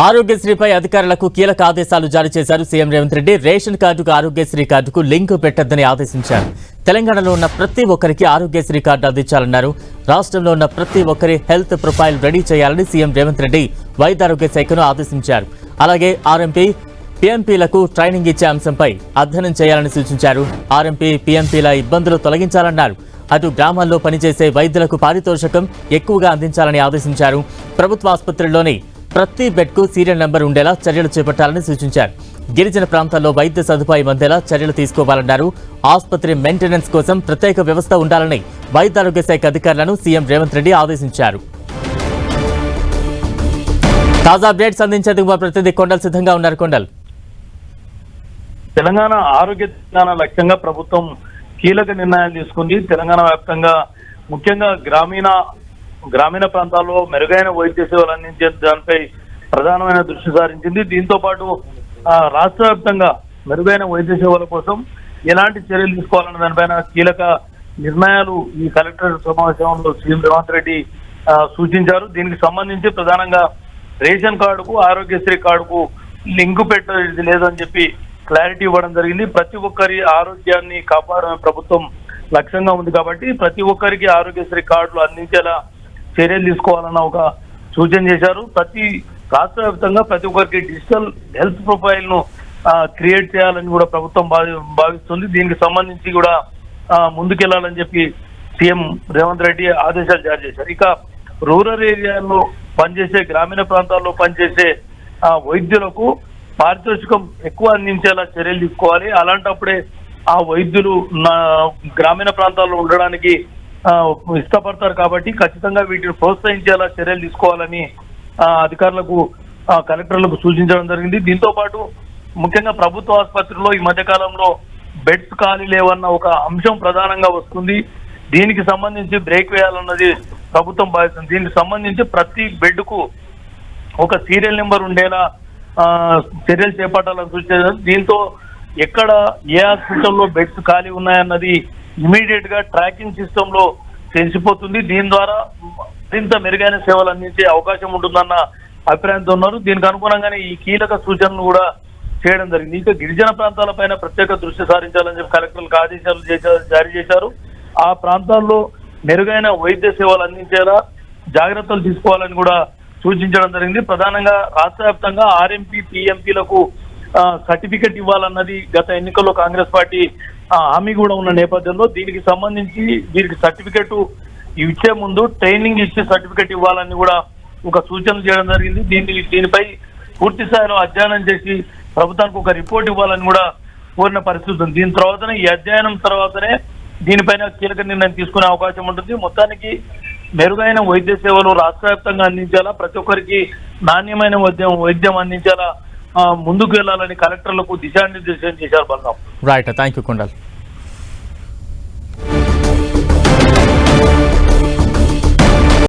ఆరోగ్యశ్రీపై అధికారులకు కీలక ఆదేశాలు జారీ చేశారు సీఎం రేవంత్ రెడ్డి. రేషన్ కార్డుకు ఆరోగ్యశ్రీ కార్డుకు లింక్ పెట్టొద్దని ఆదేశించారు. తెలంగాణలో ఉన్న ప్రతి ఒక్కరికి ఆరోగ్యశ్రీ కార్డు అందించాలన్నారు. రాష్ట్రంలో ఉన్న ప్రతి ఒక్కరి హెల్త్ ప్రొఫైల్ రెడీ చేయాలని సీఎం రేవంత్ రెడ్డి వైద్య ఆరోగ్య శాఖను ఆదేశించారు. అలాగే ఆర్ఎంపీ పీఎంపీలకు ట్రైనింగ్ ఇచ్చే అంశంపై అధ్యయనం చేయాలని సూచించారు. ఆర్ఎంపీ పీఎంపీల ఇబ్బందులు తొలగించాలన్నారు. అటు గ్రామాల్లో పనిచేసే వైద్యులకు పారితోషికం ఎక్కువగా అందించాలని ఆదేశించారు. ప్రభుత్వ ఆసుపత్రుల్లోని ప్రతి బెడ్కు సీరియల్ నెంబర్ ఉండేలా చర్యలు చేపట్టాలని సూచించారు. గిరిజన ప్రాంతాల్లో వైద్య సదుపాయం అందేలా చర్యలు తీసుకోవాలన్నారు. ఆసుపత్రి మెయింటెనెన్స్ కోసం ప్రత్యేక వ్యవస్థ ఉండాలని వైద్య ఆరోగ్య శాఖ అధికారులను సీఎం రేవంత్ రెడ్డి ఆదేశించారు. తాజా అప్డేట్స్ అందించేందుకు మా ప్రతినిధి కొండల్ సిద్ధంగా ఉన్నారు. కొండల్, తెలంగాణ ఆరోగ్య తెలంగాణ లక్ష్యంగా ప్రభుత్వం కీలక నిర్ణయాలు తీసుకుంది. తెలంగాణ వ్యాప్తంగా ముఖ్యంగా గ్రామీణ ప్రాంతాల్లో మెరుగైన వైద్య సేవలు అందించే దానిపై ప్రధానమైన దృష్టి సారించింది. దీంతో పాటు రాష్ట్ర వ్యాప్తంగా మెరుగైన వైద్య సేవల కోసం ఎలాంటి చర్యలు తీసుకోవాలన్న దానిపైన కీలక నిర్ణయాలు ఈ కలెక్టర్ సమావేశంలో సీఎం రేవంత్ రెడ్డి సూచించారు. దీనికి సంబంధించి ప్రధానంగా రేషన్ కార్డుకు ఆరోగ్యశ్రీ కార్డుకు లింకు పెట్టేది లేదని చెప్పి క్లారిటీ ఇవ్వడం జరిగింది. ప్రతి ఒక్కరి ఆరోగ్యాన్ని కాపాడమే ప్రభుత్వం లక్ష్యంగా ఉంది కాబట్టి ప్రతి ఒక్కరికి ఆరోగ్యశ్రీ కార్డులు అందించేలా చర్యలు తీసుకోవాలన్న ఒక సూచన చేశారు. ప్రతి రాష్ట్ర వ్యాప్తంగా ప్రతి ఒక్కరికి డిజిటల్ హెల్త్ ప్రొఫైల్ ను క్రియేట్ చేయాలని కూడా ప్రభుత్వం భావిస్తుంది. దీనికి సంబంధించి కూడా ముందుకెళ్లాలని చెప్పి సీఎం రేవంత్ రెడ్డి ఆదేశాలు జారీ చేశారు. ఇక రూరల్ ఏరియాలో పనిచేసే గ్రామీణ ప్రాంతాల్లో పనిచేసే వైద్యులకు పారితోషికం ఎక్కువ అందించేలా చర్యలు తీసుకోవాలి. అలాంటప్పుడే ఆ వైద్యులు గ్రామీణ ప్రాంతాల్లో ఉండడానికి ఇష్టపడతారు కాబట్టి ఖచ్చితంగా వీటిని ప్రోత్సహించేలా చర్యలు తీసుకోవాలని అధికారులకు కలెక్టర్లకు సూచించడం జరిగింది. దీంతో పాటు ముఖ్యంగా ప్రభుత్వ ఆసుపత్రిలో ఈ మధ్య కాలంలో బెడ్స్ ఖాళీ లేవన్న ఒక అంశం ప్రధానంగా వస్తుంది. దీనికి సంబంధించి బ్రేక్ వేయాలన్నది ప్రభుత్వం భావిస్తుంది. దీనికి సంబంధించి ప్రతి బెడ్ కు ఒక సీరియల్ నెంబర్ ఉండేలా చర్యలు చేపట్టాలని సూచించారు. దీంతో ఎక్కడ ఏ హాస్పిటల్లో బెడ్స్ ఖాళీ ఉన్నాయన్నది ఇమీడియట్ గా ట్రాకింగ్ సిస్టమ్ లో తెలిసిపోతుంది. దీని ద్వారా మరింత మెరుగైన సేవలు అందించే అవకాశం ఉంటుందన్న అభిప్రాయంతో ఉన్నారు. దీనికి అనుగుణంగానే ఈ కీలక సూచనలు కూడా చేయడం జరిగింది. ఇంకా గిరిజన ప్రాంతాలపైన ప్రత్యేక దృష్టి సారించాలని చెప్పి కలెక్టర్లకు ఆదేశాలు జారీ చేశారు. ఆ ప్రాంతాల్లో మెరుగైన వైద్య సేవలు అందించేలా జాగ్రత్తలు తీసుకోవాలని కూడా సూచించడం జరిగింది. ప్రధానంగా రాష్ట్ర వ్యాప్తంగా ఆర్ఎంపీ పీఎంపీలకు సర్టిఫికెట్ ఇవ్వాలన్నది గత ఎన్నికల్లో కాంగ్రెస్ పార్టీ హామీ కూడా ఉన్న నేపథ్యంలో దీనికి సంబంధించి వీరికి సర్టిఫికెట్ ఇచ్చే ముందు ట్రైనింగ్ ఇచ్చి సర్టిఫికెట్ ఇవ్వాలని కూడా ఒక సూచన చేయడం జరిగింది. దీనిపై పూర్తి స్థాయిలో అధ్యయనం చేసి ప్రభుత్వానికి ఒక రిపోర్ట్ ఇవ్వాలని కూడా కోరిన పరిస్థితి ఉంది. దీని తర్వాతనే ఈ అధ్యయనం తర్వాతనే దీనిపైన కీలక నిర్ణయం తీసుకునే అవకాశం ఉంటుంది. మొత్తానికి మెరుగైన వైద్య సేవలు రాష్ట్ర వ్యాప్తంగా అందించేలా, ప్రతి ఒక్కరికి నాణ్యమైన వైద్యం అందించేలా ముందుకు వెళ్లాలని కలెక్టర్లకు దిశానిర్దేశం చేశారు. Balram. Right, thank you Kondal.